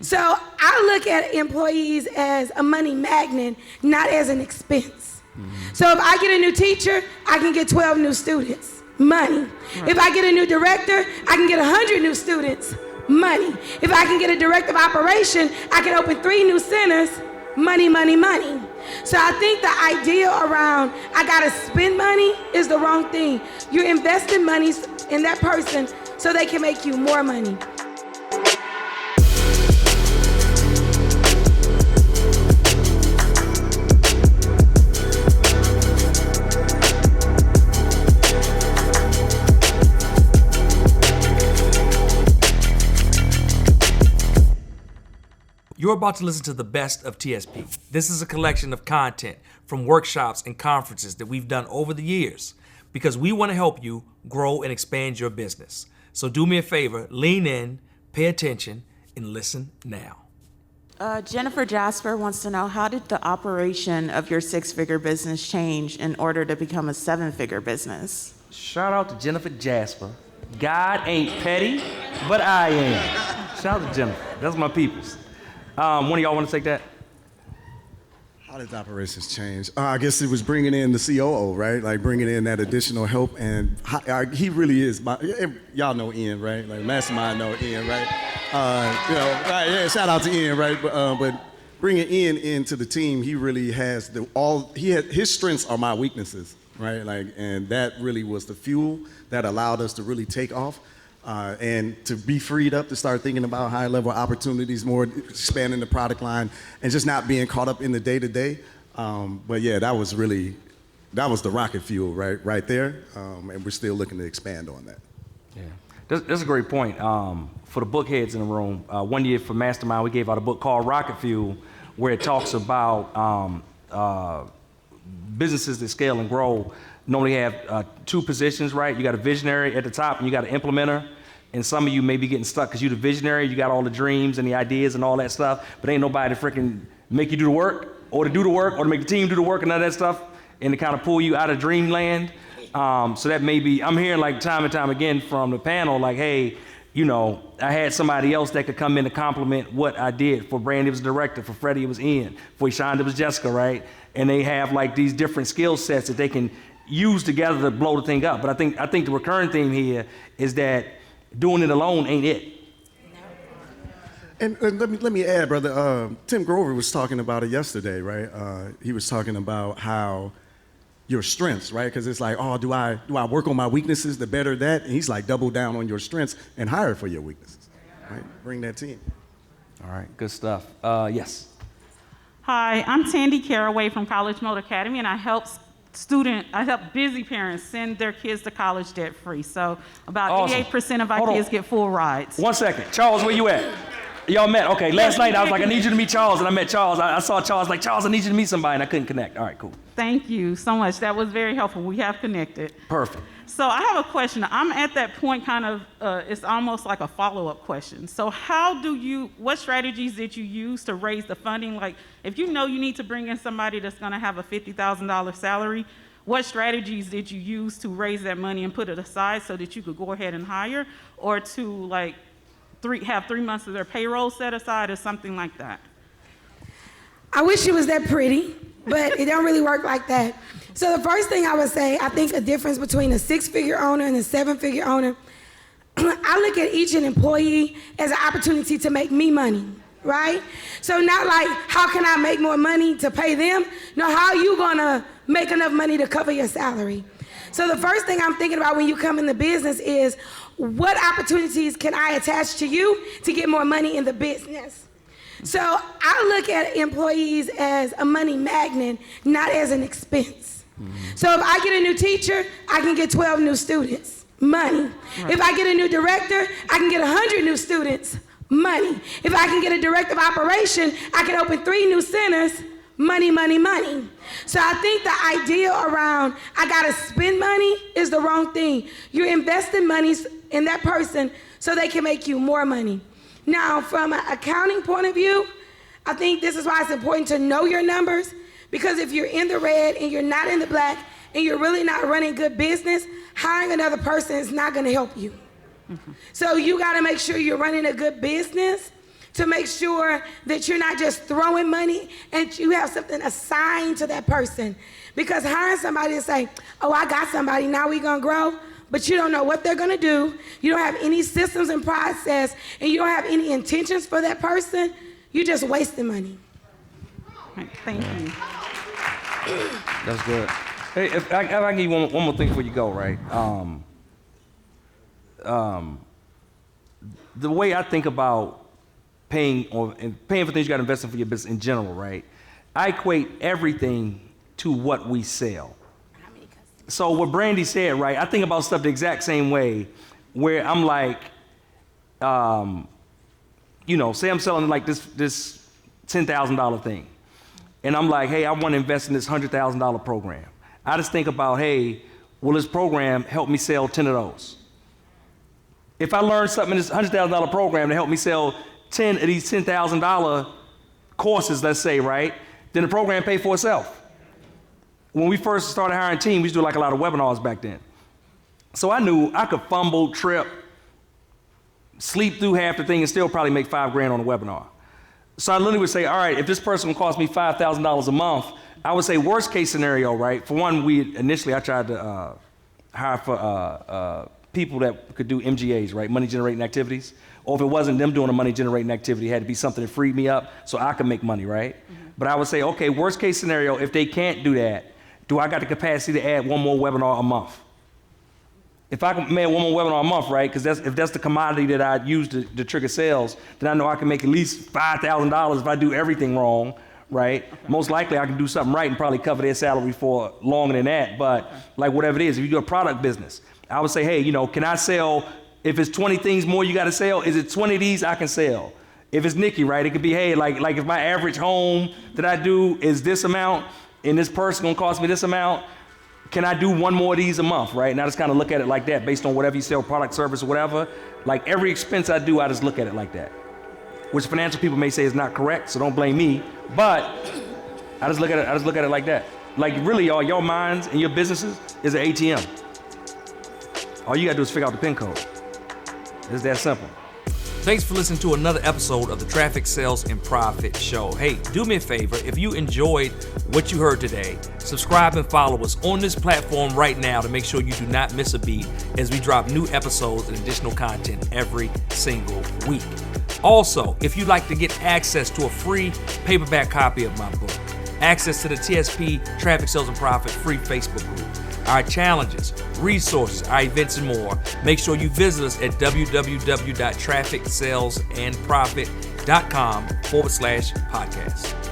So I look at employees as a money magnet, not as an expense. So if I get a new teacher, I can get 12 new students, money. If I get a new director, I can get 100 new students, money. If I can get a director of operation, I can open 3 new centers, money, money, money. So I think the idea around I gotta spend money is the wrong thing. You're investing money in that person so they can make you more money. You're about to listen to the best of TSP. This is a collection of content from workshops and conferences that we've done over the years because we want to help you grow and expand your business. So do me a favor, lean in, pay attention, and listen now. Jennifer Jasper wants to know, how did the operation of your 6-figure business change in order to become a 7-figure business? Shout out to Jennifer Jasper. God ain't petty, but I am. Shout out to Jennifer. That's my peoples. One of y'all want to take that? How did the operations change? I guess it was bringing in the COO, right? Like bringing in that additional help, and he really is. Y'all know Ian, right? Like Mastermind know Ian, right? Right? Yeah. Shout out to Ian, right? But bringing Ian into the team, he really has his strengths are my weaknesses, right? Like, and that really was the fuel that allowed us to really take off. And to be freed up to start thinking about higher level opportunities, more expanding the product line, and just not being caught up in the day-to-day. But yeah, that was the rocket fuel right there, and we're still looking to expand on that. Yeah, that's a great point. For the book heads in the room, one year for Mastermind, we gave out a book called Rocket Fuel, where it talks about businesses that scale and grow. Normally have 2 positions, right? You got a visionary at the top and you got an implementer. And some of you may be getting stuck because you're the visionary, you got all the dreams and the ideas and all that stuff, but ain't nobody to freaking make you do the work or to do the work or to make the team do the work and none of that stuff and to kind of pull you out of dreamland. So that may be, I'm hearing like time and time again from the panel, like, hey, you know, I had somebody else that could come in to complement what I did. For Brandy, it was the director. For Freddie, it was Ian. For Eshonda, it was Jessica, right? And they have like these different skill sets that they can use together to blow the thing up. But I think the recurring theme here is that doing it alone ain't it. And let me add, brother. Tim Grover was talking about it yesterday, right? He was talking about how your strengths, right? Because it's like, oh, do I work on my weaknesses to better that? And he's like, double down on your strengths and hire for your weaknesses, right? Bring that team. All right, good stuff. Yes. Hi, I'm Tandy Caraway from College Mode Academy, and I help busy parents send their kids to college debt free. So about Awesome. 88% of our kids get full rides. 1 second. Charles, where you at? Y'all met. Okay, last night I was like, I need you to meet Charles, and I met Charles. I saw Charles, like, Charles, I need you to meet somebody, and I couldn't connect. All right, cool. Thank you so much. That was very helpful. We have connected. Perfect. So I have a question. I'm at that point kind of, it's almost like a follow-up question. So what strategies did you use to raise the funding? Like, if you know you need to bring in somebody that's gonna have a $50,000 salary, what strategies did you use to raise that money and put it aside so that you could go ahead and hire, or to like have 3 months of their payroll set aside or something like that? I wish it was that pretty, but it don't really work like that. So the first thing I would say, I think a difference between a 6-figure owner and a 7-figure owner, I look at each employee as an opportunity to make me money, right? So not like, how can I make more money to pay them? No, how are you gonna make enough money to cover your salary? So the first thing I'm thinking about when you come in the business is, what opportunities can I attach to you to get more money in the business? So I look at employees as a money magnet, not as an expense. So if I get a new teacher, I can get 12 new students, money. Right. If I get a new director, I can get 100 new students, money. If I can get a director of operation, I can open 3 new centers, money, money, money. So I think the idea around I gotta spend money is the wrong thing. You're investing money in that person so they can make you more money. Now, from an accounting point of view, I think this is why it's important to know your numbers, because if you're in the red and you're not in the black and you're really not running good business, hiring another person is not gonna help you. So you gotta make sure you're running a good business to make sure that you're not just throwing money and you have something assigned to that person. Because hiring somebody to say, oh, I got somebody, now we gonna grow, but you don't know what they're gonna do, you don't have any systems and process, and you don't have any intentions for that person, you're just wasting money. Right, thank you. That's good. Hey, if I give you one more thing before you go, right? The way I think about paying for things you got to invest in for your business in general, right? I equate everything to what we sell. So what Brandy said, right? I think about stuff the exact same way, where I'm like, say I'm selling like this $10,000 thing, and I'm like, hey, I want to invest in this $100,000 program. I just think about, hey, will this program help me sell 10 of those? If I learn something in this $100,000 program to help me sell 10 of these $10,000 courses, let's say, right, then the program paid for itself. When we first started hiring teams, we used to do like a lot of webinars back then. So I knew I could fumble, trip, sleep through half the thing and still probably make $5,000 on a webinar. So I literally would say, all right, if this person would cost me $5,000 a month, I would say worst case scenario, right? For one, I tried to hire for people that could do MGAs, right? Money generating activities. Or if it wasn't them doing a money generating activity, it had to be something that freed me up so I could make money, right? Mm-hmm. But I would say, okay, worst case scenario, if they can't do that, do I got the capacity to add one more webinar a month? If I can add one more webinar a month, right? Because if that's the commodity that I use to trigger sales, then I know I can make at least $5,000 if I do everything wrong, right? Okay. Most likely I can do something right and probably cover their salary for longer than that. But like whatever it is, if you do a product business, I would say, hey, can I sell, if it's 20 things more you got to sell, is it 20 of these I can sell? If it's Nikki, right, it could be, hey, like if my average home that I do is this amount and this person gonna cost me this amount, can I do one more of these a month, right? And I just kind of look at it like that based on whatever you sell, product, service, or whatever. Like every expense I do, I just look at it like that. Which financial people may say is not correct, so don't blame me. But I just look at it like that. Like really, all your minds and your businesses is an ATM. All you gotta do is figure out the PIN code. It's that simple. Thanks for listening to another episode of the Traffic Sales and Profit Show. Hey, do me a favor, if you enjoyed what you heard today, subscribe and follow us on this platform right now to make sure you do not miss a beat as we drop new episodes and additional content every single week. Also, if you'd like to get access to a free paperback copy of my book, access to the TSP Traffic Sales and Profit free Facebook group, our challenges, resources, our events, and more, make sure you visit us at www.trafficsalesandprofit.com/podcast.